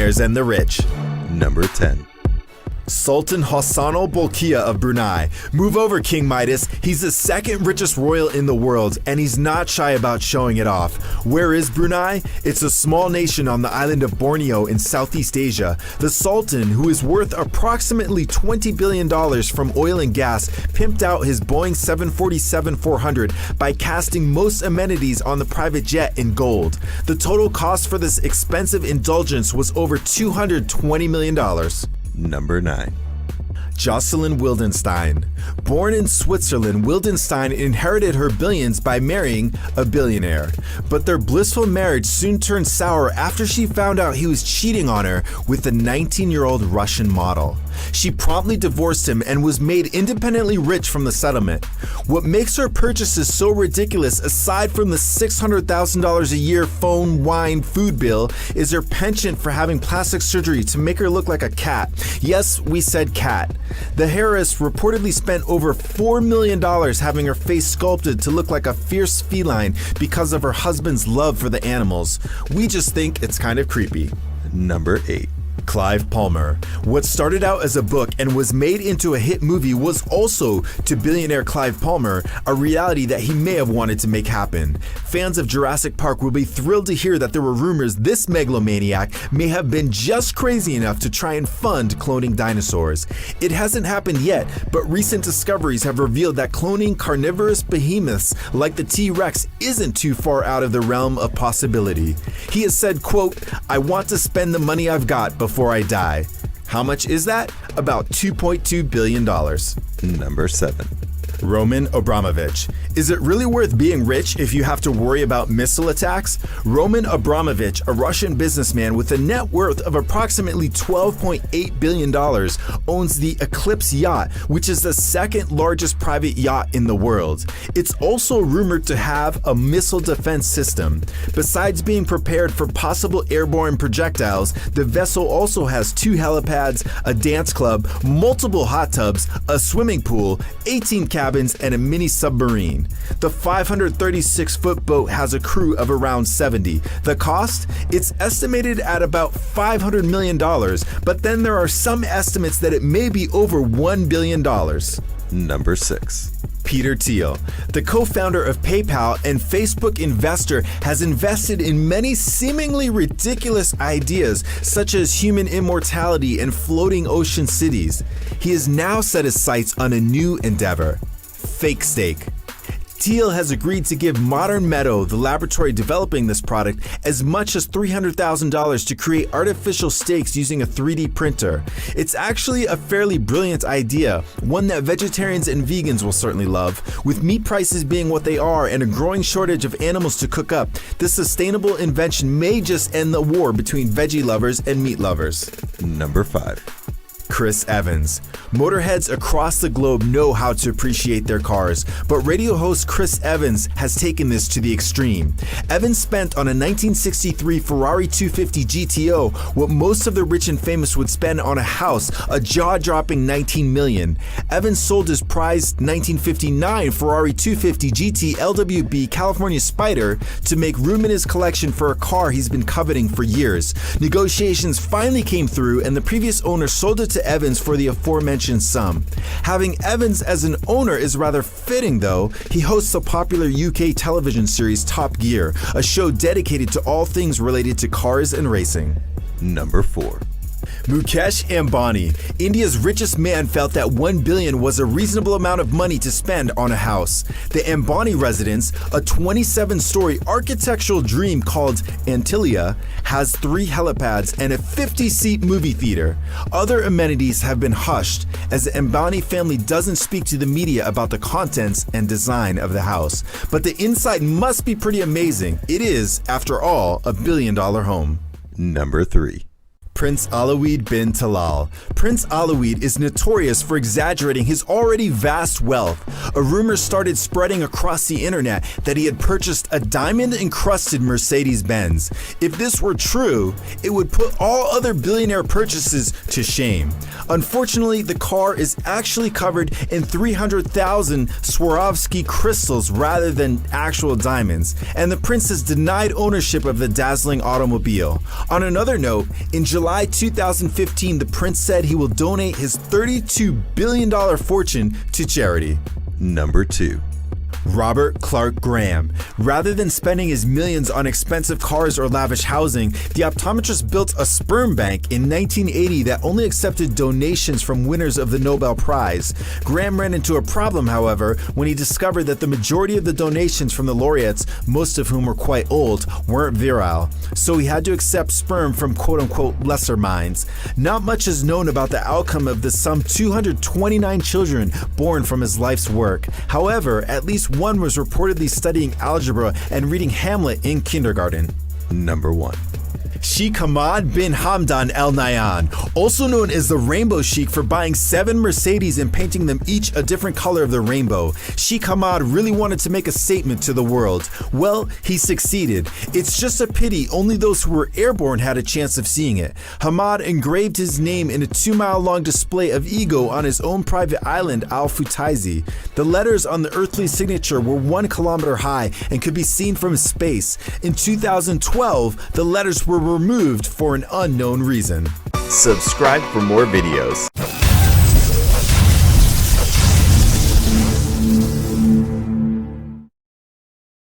Billionaires and the Rich. Number 10. Sultan Hassanal Bolkiah of Brunei. Move over, King Midas. He's the second richest royal in the world, and he's not shy about showing it off. Where is Brunei? It's a small nation on the island of Borneo in Southeast Asia. The Sultan, who is worth approximately $20 billion from oil and gas, pimped out his Boeing 747-400 by casting most amenities on the private jet in gold. The total cost for this expensive indulgence was over $220 million. Number 9. Jocelyn Wildenstein. Born in Switzerland, Wildenstein inherited her billions by marrying a billionaire. But their blissful marriage soon turned sour after she found out he was cheating on her with a 19-year-old Russian model. She promptly divorced him and was made independently rich from the settlement. What makes her purchases so ridiculous, aside from the $600,000 a year phone, wine, food bill, is her penchant for having plastic surgery to make her look like a cat. Yes, we said cat. The heiress reportedly spent over $4 million having her face sculpted to look like a fierce feline because of her husband's love for the animals. We just think it's kind of creepy. Number 8. Clive Palmer. What started out as a book and was made into a hit movie was also, to billionaire Clive Palmer, a reality that he may have wanted to make happen. Fans of Jurassic Park will be thrilled to hear that there were rumors this megalomaniac may have been just crazy enough to try and fund cloning dinosaurs. It hasn't happened yet, but recent discoveries have revealed that cloning carnivorous behemoths like the T-Rex isn't too far out of the realm of possibility. He has said, quote, "I want to spend the money I've got before I die." How much is that? About $2.2 billion. Number 7. Roman Abramovich. Is it really worth being rich if you have to worry about missile attacks? Roman Abramovich, a Russian businessman with a net worth of approximately $12.8 billion, owns the Eclipse yacht, which is the second largest private yacht in the world. It's also rumored to have a missile defense system. Besides being prepared for possible airborne projectiles, the vessel also has 2 helipads, a dance club, multiple hot tubs, a swimming pool, 18 cabins, and a mini submarine. The 536-foot boat has a crew of around 70. The cost? It's estimated at about $500 million, but then there are some estimates that it may be over $1 billion. Number 6. Peter Thiel, the co-founder of PayPal and Facebook investor, has invested in many seemingly ridiculous ideas such as human immortality and floating ocean cities. He has now set his sights on a new endeavor: fake steak. Thiel has agreed to give Modern Meadow, the laboratory developing this product, as much as $300,000 to create artificial steaks using a 3D printer. It's actually a fairly brilliant idea, one that vegetarians and vegans will certainly love. With meat prices being what they are and a growing shortage of animals to cook up, this sustainable invention may just end the war between veggie lovers and meat lovers. Number 5. Chris Evans. Motorheads across the globe know how to appreciate their cars, but radio host Chris Evans has taken this to the extreme. Evans spent on a 1963 Ferrari 250 GTO what most of the rich and famous would spend on a house, a jaw-dropping $19 million. Evans sold his prized 1959 Ferrari 250 GT LWB California Spider to make room in his collection for a car he's been coveting for years. Negotiations finally came through, and the previous owner sold it to Evans for the aforementioned sum. Having Evans as an owner is rather fitting, though. He hosts the popular UK television series Top Gear, a show dedicated to all things related to cars and racing. Number 4. Mukesh Ambani. India's richest man felt that $1 billion was a reasonable amount of money to spend on a house. The Ambani residence, a 27-story architectural dream called Antilia, has 3 helipads and a 50-seat movie theater. Other amenities have been hushed, as the Ambani family doesn't speak to the media about the contents and design of the house. But the inside must be pretty amazing. It is, after all, a billion-dollar home. Number 3. Prince Alawid bin Talal. Prince Alawid is notorious for exaggerating his already vast wealth. A rumor started spreading across the internet that he had purchased a diamond-encrusted Mercedes-Benz. If this were true, it would put all other billionaire purchases to shame. Unfortunately, the car is actually covered in 300,000 Swarovski crystals rather than actual diamonds, and the prince has denied ownership of the dazzling automobile. On another note, in July July 2015, the prince said he will donate his $32 billion fortune to charity. Number 2. Robert Clark Graham. Rather than spending his millions on expensive cars or lavish housing, the optometrist built a sperm bank in 1980 that only accepted donations from winners of the Nobel Prize. Graham ran into a problem, however, when he discovered that the majority of the donations from the laureates, most of whom were quite old, weren't virile. So he had to accept sperm from quote-unquote lesser minds. Not much is known about the outcome of the some 229 children born from his life's work. However, at least one was reportedly studying algebra and reading Hamlet in kindergarten. Number 1. Sheikh Hamad bin Hamdan Al Nahyan, also known as the Rainbow Sheikh for buying 7 Mercedes and painting them each a different color of the rainbow. Sheikh Hamad really wanted to make a statement to the world. Well, he succeeded. It's just a pity only those who were airborne had a chance of seeing it. Hamad engraved his name in a 2-mile-long display of ego on his own private island, Al Futaizi. The letters on the earthly signature were 1 kilometer high and could be seen from space. In 2012, the letters were removed for an unknown reason. Subscribe for more videos.